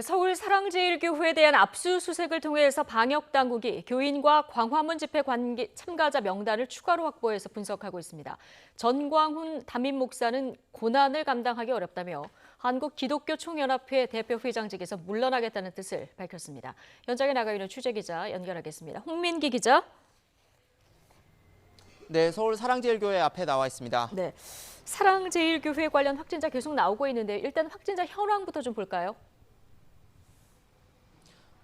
서울 사랑제일교회에 대한 압수수색을 통해서 방역당국이 교인과 광화문 집회 참가자 명단을 추가로 확보해서 분석하고 있습니다. 전광훈 담임 목사는 고난을 감당하기 어렵다며 한국기독교총연합회 대표회장직에서 물러나겠다는 뜻을 밝혔습니다. 현장에 나가 있는 취재기자 연결하겠습니다. 홍민기 기자. 네, 서울 사랑제일교회 앞에 나와 있습니다. 네, 사랑제일교회 관련 확진자 계속 나오고 있는데 일단 확진자 현황부터 좀 볼까요?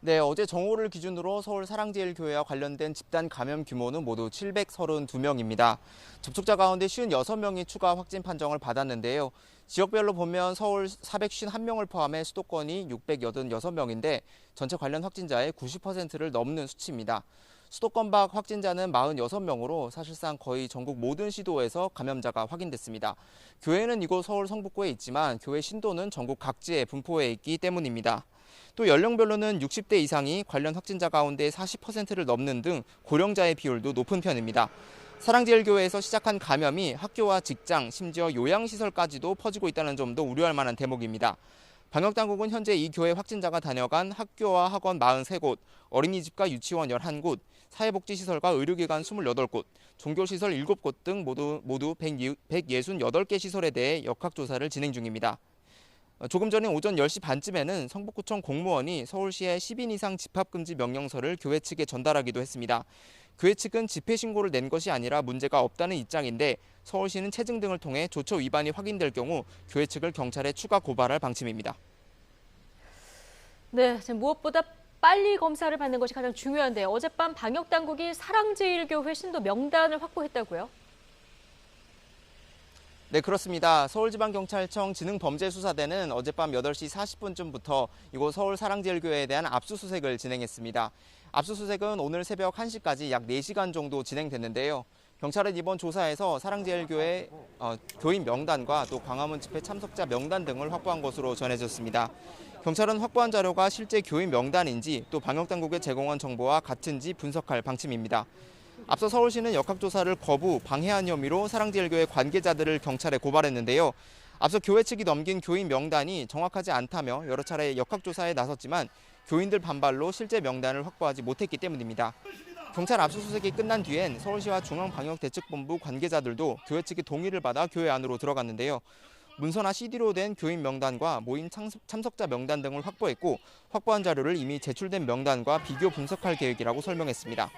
네, 어제 정오를 기준으로 서울 사랑제일교회와 관련된 집단 감염 규모는 모두 732명입니다. 접촉자 가운데 56명이 추가 확진 판정을 받았는데요. 지역별로 보면 서울 451명을 포함해 수도권이 686명인데 전체 관련 확진자의 90%를 넘는 수치입니다. 수도권 밖 확진자는 46명으로 사실상 거의 전국 모든 시도에서 감염자가 확인됐습니다. 교회는 이곳 서울 성북구에 있지만 교회 신도는 전국 각지에 분포해 있기 때문입니다. 또 연령별로는 60대 이상이 관련 확진자 가운데 40%를 넘는 등 고령자의 비율도 높은 편입니다. 사랑제일교회에서 시작한 감염이 학교와 직장, 심지어 요양시설까지도 퍼지고 있다는 점도 우려할 만한 대목입니다. 방역당국은 현재 이 교회 확진자가 다녀간 학교와 학원 43곳, 어린이집과 유치원 11곳, 사회복지시설과 의료기관 28곳, 종교시설 7곳 등 모두 168개 시설에 대해 역학조사를 진행 중입니다. 조금 전에 오전 10시 반쯤에는 성북구청 공무원이 서울시에 10인 이상 집합금지 명령서를 교회 측에 전달하기도 했습니다. 교회 측은 집회 신고를 낸 것이 아니라 문제가 없다는 입장인데 서울시는 체증 등을 통해 조처 위반이 확인될 경우 교회 측을 경찰에 추가 고발할 방침입니다. 네, 무엇보다 빨리 검사를 받는 것이 가장 중요한데 어젯밤 방역당국이 사랑제일교회 신도 명단을 확보했다고요? 네, 그렇습니다. 서울지방경찰청 지능범죄수사대는 어젯밤 8시 40분쯤부터 이곳 서울 사랑제일교회에 대한 압수수색을 진행했습니다. 압수수색은 오늘 새벽 1시까지 약 4시간 정도 진행됐는데요. 경찰은 이번 조사에서 사랑제일교회 교인 명단과 또 광화문 집회 참석자 명단 등을 확보한 것으로 전해졌습니다. 경찰은 확보한 자료가 실제 교인 명단인지 또 방역당국에 제공한 정보와 같은지 분석할 방침입니다. 앞서 서울시는 역학조사를 거부, 방해한 혐의로 사랑제일교회 관계자들을 경찰에 고발했는데요. 앞서 교회 측이 넘긴 교인 명단이 정확하지 않다며 여러 차례 역학조사에 나섰지만 교인들 반발로 실제 명단을 확보하지 못했기 때문입니다. 경찰 압수수색이 끝난 뒤엔 서울시와 중앙방역대책본부 관계자들도 교회 측의 동의를 받아 교회 안으로 들어갔는데요. 문서나 CD로 된 교인 명단과 모임 참석자 명단 등을 확보했고 확보한 자료를 이미 제출된 명단과 비교 분석할 계획이라고 설명했습니다.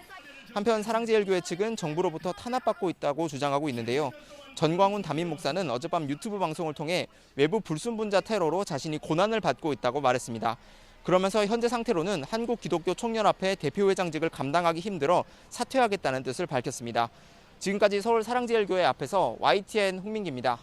한편 사랑제일교회 측은 정부로부터 탄압받고 있다고 주장하고 있는데요. 전광훈 담임 목사는 어젯밤 유튜브 방송을 통해 외부 불순분자 테러로 자신이 고난을 받고 있다고 말했습니다. 그러면서 현재 상태로는 한국기독교총연합회 대표회장직을 감당하기 힘들어 사퇴하겠다는 뜻을 밝혔습니다. 지금까지 서울 사랑제일교회 앞에서 YTN 홍민기입니다.